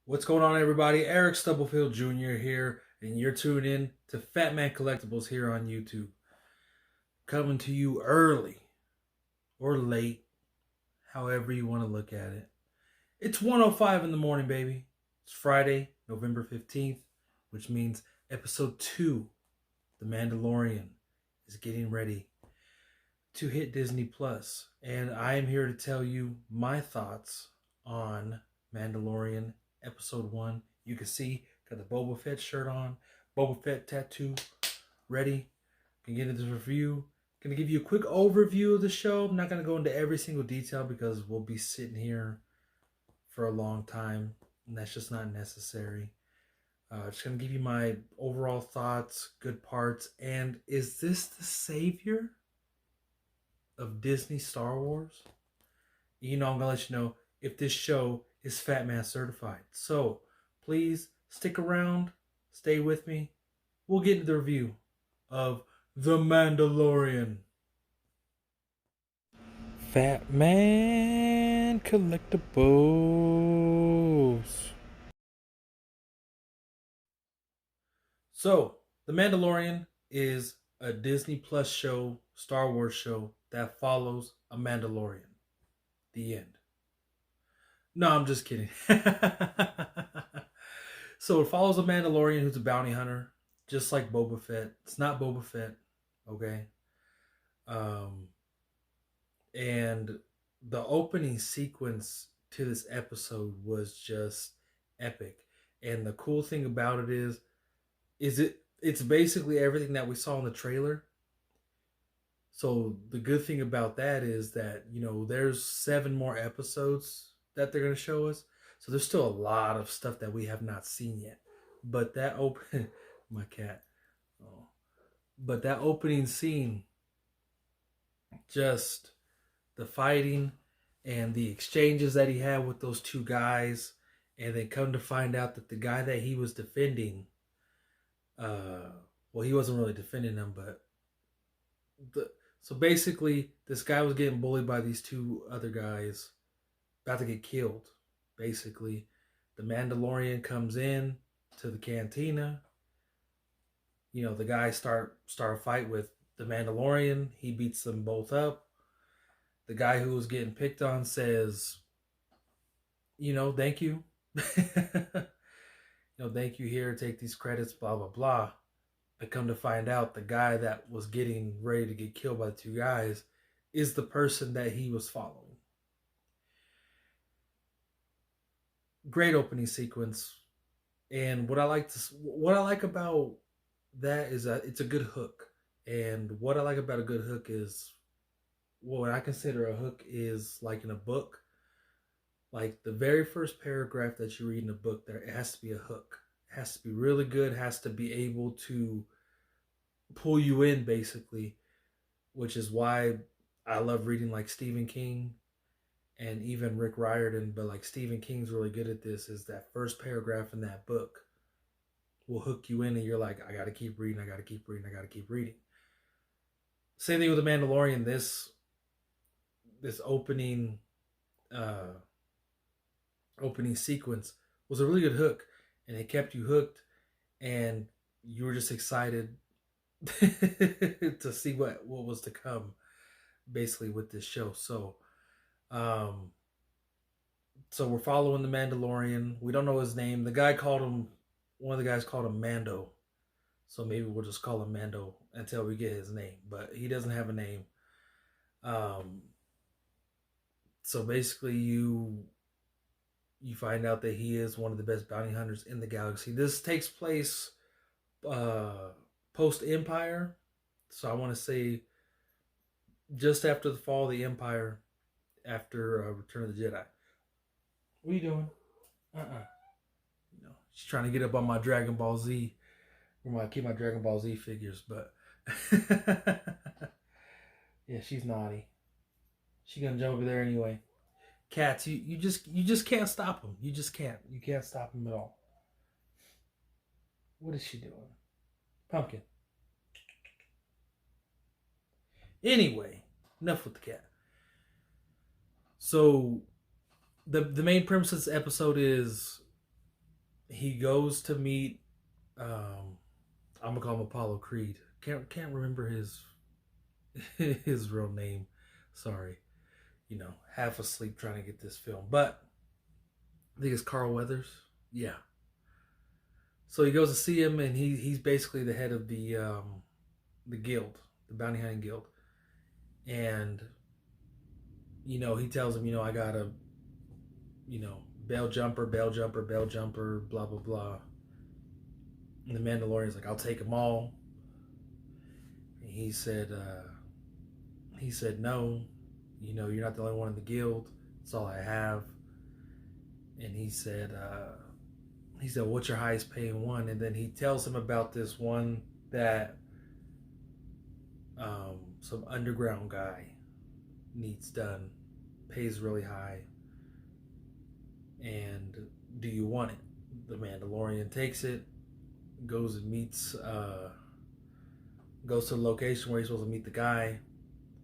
What's going on, everybody? Eric Stubblefield Jr. here, and you're tuned in to Fat Man Collectibles here on YouTube. Coming to you early or late, however you want to look at it. It's 1:05 in the morning, baby. It's Friday, November 15th, which means episode 2, The Mandalorian, is getting ready to hit Disney Plus. And I am here to tell you my thoughts on Mandalorian episode 1. You can see, got the Boba Fett shirt on, Boba Fett tattoo ready. Can get into this review. Gonna give you a quick overview of the show. I'm not gonna go into every single detail because we'll be sitting here for a long time, and that's just not necessary. Just gonna give you my overall thoughts, good parts, and is this the savior of Disney Star Wars? I'm gonna let you know if this show is Fat Man certified. So please stick around, stay with me. We'll get into the review of The Mandalorian. Fat Man Collectibles. So, The Mandalorian is a Disney Plus show, Star Wars show that follows a Mandalorian. The end. No, I'm just kidding. So it follows a Mandalorian who's a bounty hunter, just like Boba Fett. It's not Boba Fett, okay? Um, and the opening sequence to this episode was just epic. And the cool thing about it it's basically everything that we saw in the trailer. So the good thing about that is that, there's 7 more episodes that they're going to show us. So there's still a lot of stuff that we have not seen yet. But that open my cat. Oh. But that opening scene, just the fighting and the exchanges that he had with those 2 guys, and then come to find out that the guy that he was defending, well, he wasn't really defending him, but so basically this guy was getting bullied by these 2 other guys, about to get killed. Basically, the Mandalorian comes in to the cantina. The guys start a fight with the Mandalorian. He beats them both up. The guy who was getting picked on says, thank you. Thank you, here, take these credits, blah, blah, blah. But come to find out, the guy that was getting ready to get killed by the 2 guys is the person that he was following. Great opening sequence. And what I like about that is that it's a good hook. And what I like about a good hook is, what I consider a hook is like in a book, like the very first paragraph that you read in a book, there has to be a hook. It has to be really good, has to be able to pull you in, basically, which is why I love reading like Stephen King and even Rick Riordan. But like Stephen King's really good at this, is that first paragraph in that book will hook you in, and you're like, I gotta keep reading, I gotta keep reading, I gotta keep reading. Same thing with The Mandalorian. This opening opening sequence was a really good hook, and it kept you hooked, and you were just excited to see what was to come, basically, with this show. So we're following the Mandalorian. We don't know his name. One of the guys called him Mando, so maybe we'll just call him Mando until we get his name, but he doesn't have a name. So basically, you find out that he is one of the best bounty hunters in the galaxy. This takes place post Empire, so I want to say just after the fall of the Empire, after Return of the Jedi. What are you doing? She's trying to get up on my Dragon Ball Z. I keep my Dragon Ball Z figures, but yeah, she's naughty. She's gonna jump over there anyway. Cats, you just can't stop them. You just can't. You can't stop them at all. What is she doing? Pumpkin. Anyway, enough with the cat. So the main premise of this episode is he goes to meet. I'm gonna call him Apollo Creed. Can't remember his his real name. Sorry, half asleep trying to get this film, but I think it's Carl Weathers. Yeah. So he goes to see him, and he's basically the head of the guild, the bounty hunting guild, and he tells him, I got a, bell jumper, bell jumper, bell jumper, blah blah blah. And the Mandalorian's like, I'll take them all. And he said no, you're not the only one in the guild. That's all I have. And he said, what's your highest paying one? And then he tells him about this one that some underground guy needs done, pays really high. And do you want it? The Mandalorian takes it, goes and meets, goes to the location where he's supposed to meet the guy.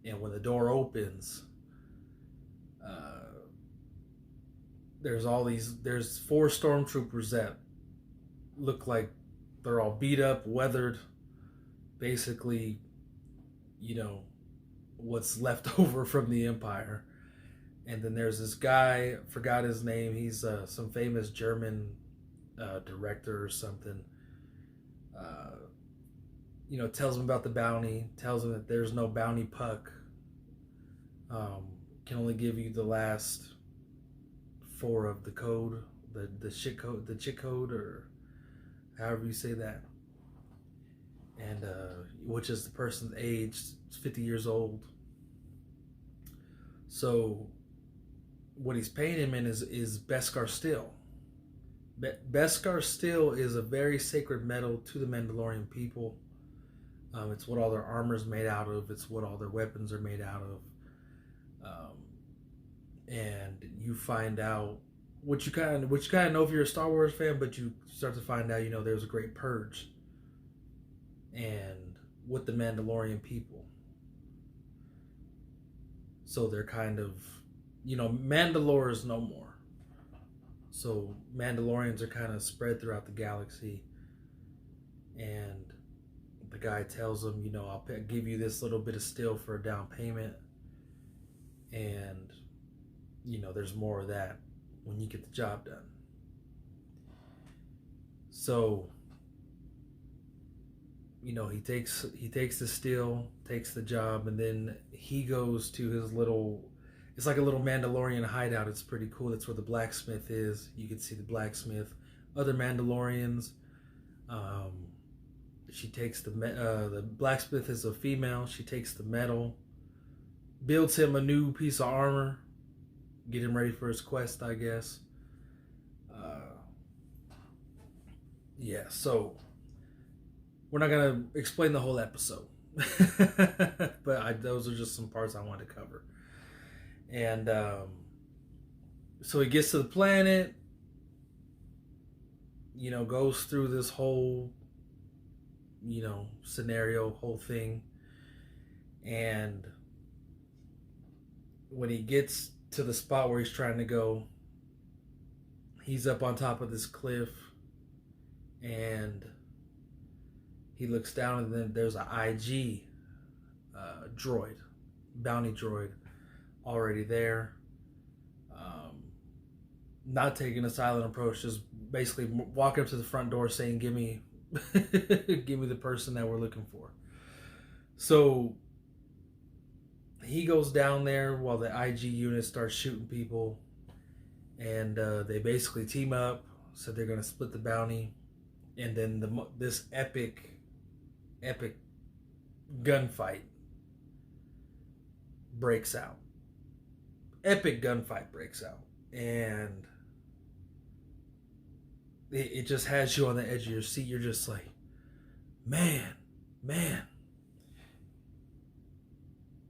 And when the door opens, there's 4 stormtroopers that look like they're all beat up, weathered, basically, what's left over from the Empire. And then there's this guy, forgot his name, he's some famous German director or something. Tells him about the bounty, tells him that there's no bounty puck, can only give you the last 4 of the code, the shit code, or however you say that, and which is the person's age, 50 years old. So what he's paying him in is Bestcar steel. Bestcar steel is a very sacred metal to the Mandalorian people. It's what all their armor is made out of. It's what all their weapons are made out of. And you find out what you kind of know if you're a Star Wars fan, but you start to find out, there's a great purge, and with the Mandalorian people. So they're kind of, Mandalore is no more. So Mandalorians are kind of spread throughout the galaxy, and the guy tells him, I'll give you this little bit of steel for a down payment, and there's more of that when you get the job done. So he takes the steel, takes the job, and then he goes to his little, it's like a little Mandalorian hideout. It's pretty cool. That's where the blacksmith is. You can see the blacksmith, other Mandalorians. She takes the blacksmith is a female. She takes the metal, builds him a new piece of armor, get him ready for his quest, I guess. Yeah, so we're not gonna explain the whole episode, but those are just some parts I wanted to cover. And so he gets to the planet, goes through this whole, scenario, whole thing, and when he gets to the spot where he's trying to go, he's up on top of this cliff, and he looks down, and then there's an IG droid, bounty droid, already there. Not taking a silent approach, just basically walking up to the front door saying, give me the person that we're looking for. So he goes down there while the IG unit starts shooting people, and they basically team up, so they're going to split the bounty. And then this epic gunfight breaks out. And it just has you on the edge of your seat. You're just like, man.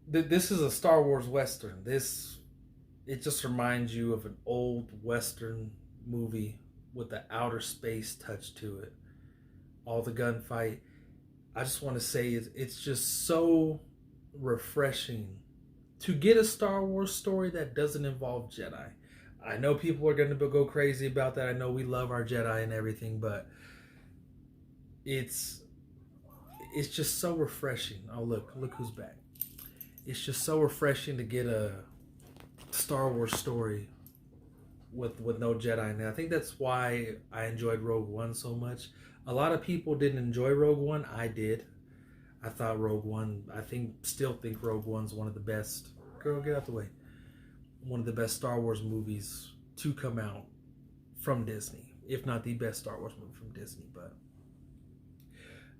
This is a Star Wars Western. It just reminds you of an old Western movie with the outer space touch to it. All the gunfight. I just want to say it's just so refreshing to get a Star Wars story that doesn't involve Jedi. I know people are going to go crazy about that. I know we love our Jedi and everything, but it's it's just so refreshing. Oh, look who's back. It's just so refreshing to get a Star Wars story with no Jedi in it. I think that's why I enjoyed Rogue One so much. A lot of people didn't enjoy Rogue One. I did. I thought Rogue One. Still think Rogue One's one of the best. Girl, get out the way. One of the best Star Wars movies to come out from Disney, if not the best Star Wars movie from Disney. But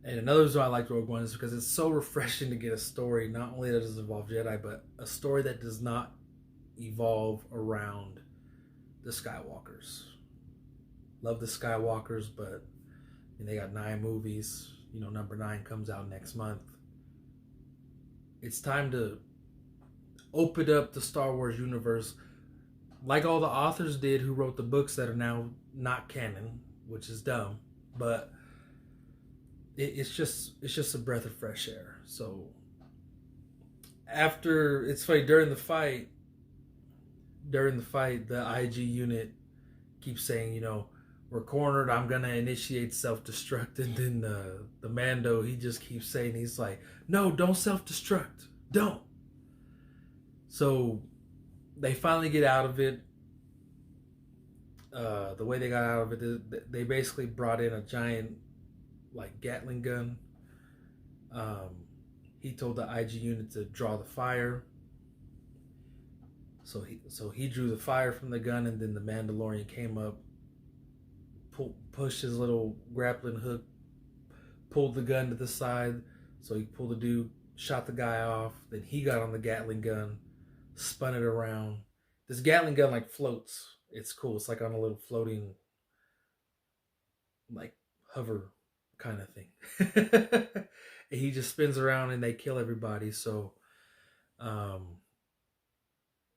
and another reason I like Rogue One is because it's so refreshing to get a story not only that does involve Jedi, but a story that does not evolve around the Skywalkers. Love the Skywalkers, but they got 9 movies. Number 9 comes out next month. It's time to open up the Star Wars universe like all the authors did who wrote the books that are now not canon, which is dumb, but it's just a breath of fresh air. So after, it's funny, during the fight, the IG unit keeps saying, we're cornered, I'm gonna initiate self-destruct, and then the Mando, he just keeps saying, he's like, no, don't self-destruct, don't. So they finally get out of it. The way they got out of it, they basically brought in a giant like Gatling gun. He told the IG unit to draw the fire. So he drew the fire from the gun, and then the Mandalorian came up, pushed his little grappling hook, pulled the gun to the side. So he pulled the dude, shot the guy off. Then he got on the Gatling gun, spun it around. This Gatling gun like floats. It's cool. It's like on a little floating, like hover kind of thing. And he just spins around and they kill everybody. So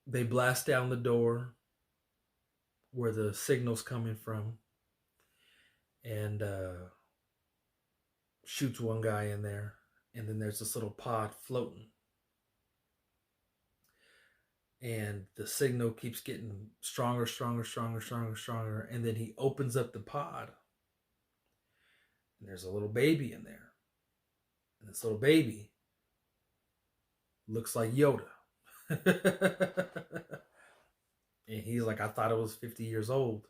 they blast down the door where the signal's coming from, and shoots one guy in there. And then there's this little pod floating. And the signal keeps getting stronger. And then he opens up the pod. And there's a little baby in there. And this little baby looks like Yoda. And he's like, I thought it was 50 years old.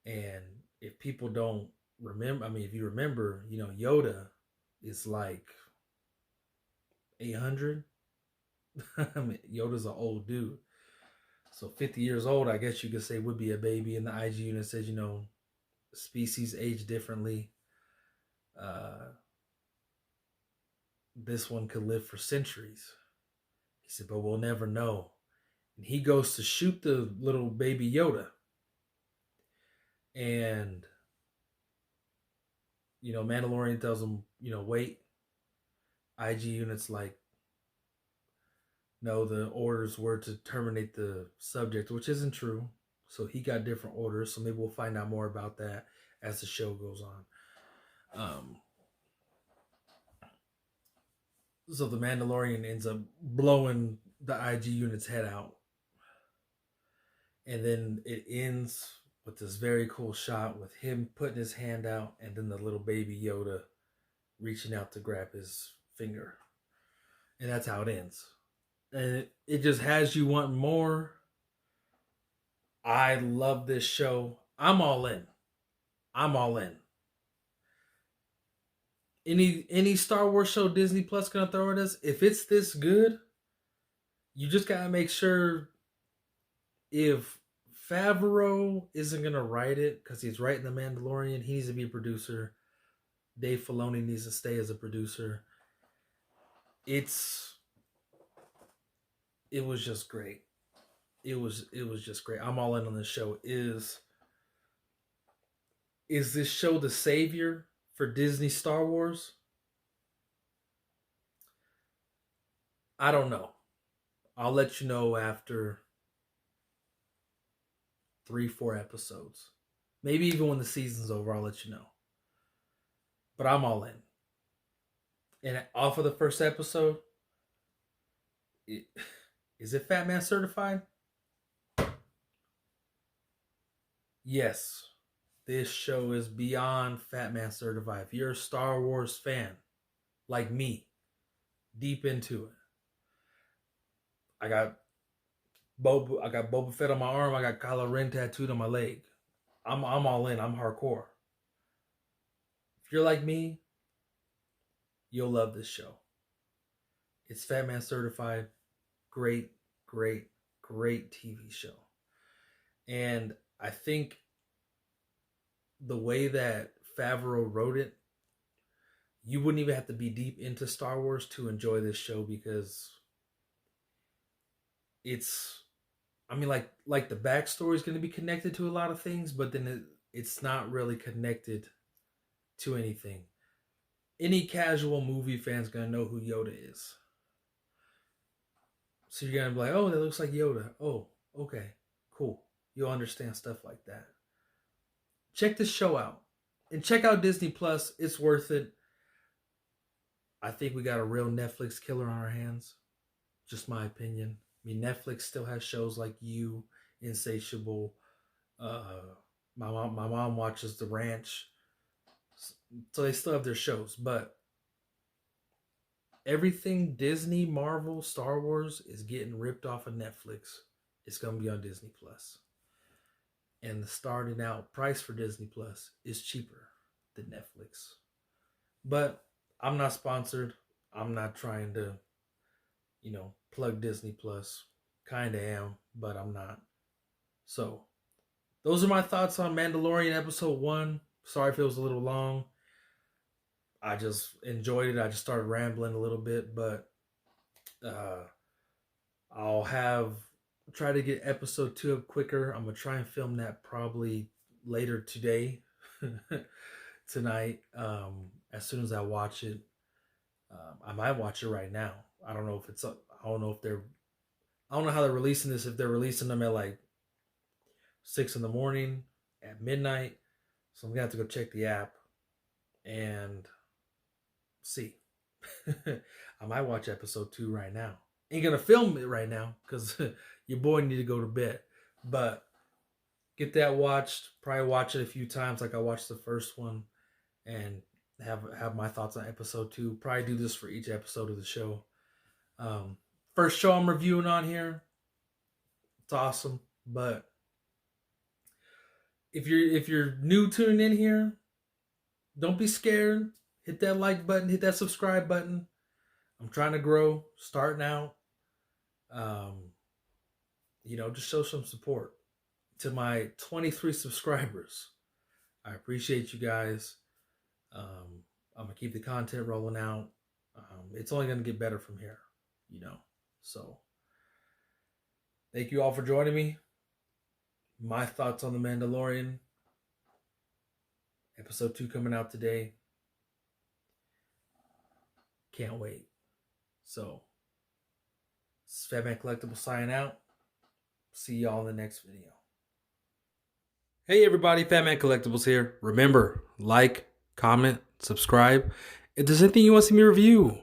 And if people don't remember, if you remember, Yoda is like 800. Yoda's an old dude. So 50 years old, I guess you could say, would be a baby. And the IG unit says, species age differently. This one could live for centuries. He said, but we'll never know. And he goes to shoot the little baby Yoda. And, Mandalorian tells him, wait. IG unit's like, no, the orders were to terminate the subject, which isn't true. So he got different orders. So maybe we'll find out more about that as the show goes on. So the Mandalorian ends up blowing the IG unit's head out. And then it ends with this very cool shot with him putting his hand out and then the little baby Yoda reaching out to grab his finger. And that's how it ends. And it just has you want more. I love this show. I'm all in. Any Star Wars show Disney Plus gonna throw at us, if it's this good, you just gotta make sure, if Favreau isn't gonna write it because he's writing The Mandalorian, he needs to be a producer. Dave Filoni needs to stay as a producer. It was just great. It was just great. I'm all in on this show. Is this show the savior for Disney Star Wars? I don't know. I'll let you know after 3-4 episodes. Maybe even when the season's over, I'll let you know. But I'm all in. And off of the first episode, is it Fat Man certified? Yes, this show is beyond Fat Man certified. If you're a Star Wars fan, like me, deep into it. I got I got Boba Fett on my arm. I got Kylo Ren tattooed on my leg. I'm all in. I'm hardcore. If you're like me, you'll love this show. It's Fat Man certified. Great, great, great TV show. And I think the way that Favreau wrote it, you wouldn't even have to be deep into Star Wars to enjoy this show, because it's, I mean, like the backstory is going to be connected to a lot of things, but then it's not really connected to anything. Any casual movie fan's going to know who Yoda is. So you're going to be like, oh, that looks like Yoda. Oh, okay, cool. You'll understand stuff like that. Check this show out. And check out Disney Plus. It's worth it. I think we got a real Netflix killer on our hands. Just my opinion. I mean, Netflix still has shows like You, Insatiable. My mom watches The Ranch. So they still have their shows. But everything Disney, Marvel, Star Wars is getting ripped off of Netflix. It's going to be on Disney Plus. And the starting out price for Disney Plus is cheaper than Netflix. But I'm not sponsored. I'm not trying to, plug Disney Plus. Kind of am, but I'm not. So, those are my thoughts on Mandalorian Episode 1. Sorry if it was a little long. I just enjoyed it. I just started rambling a little bit, but I'll try to get Episode 2 up quicker. I'm going to try and film that probably later today, tonight, as soon as I watch it. I might watch it right now. I don't know if I don't know how they're releasing this, if they're releasing them at like 6 in the morning, at midnight. So I'm going to have to go check the app and see. I might watch Episode 2 right now. Ain't going to film it right now because your boy need to go to bed. But get that watched. Probably watch it a few times like I watched the first one. And have my thoughts on Episode 2. Probably do this for each episode of the show. First show I'm reviewing on here. It's awesome. But if you're new tuning in here, don't be scared. Hit that like button. Hit that subscribe button. I'm trying to grow. Starting out. Just show some support to my 23 subscribers. I appreciate you guys. I'm going to keep the content rolling out. It's only going to get better from here, So, thank you all for joining me. My thoughts on The Mandalorian. Episode 2 coming out today. Can't wait. So, this is Fat Man Collectible signing out. See y'all in the next video. Hey everybody, Fat Man Collectibles here. Remember, like, comment, subscribe. If there's anything you want to see me review,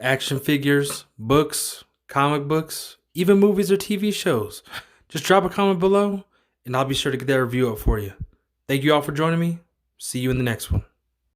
action figures, books, comic books, even movies or TV shows, just drop a comment below and I'll be sure to get that review up for you. Thank you all for joining me. See you in the next one.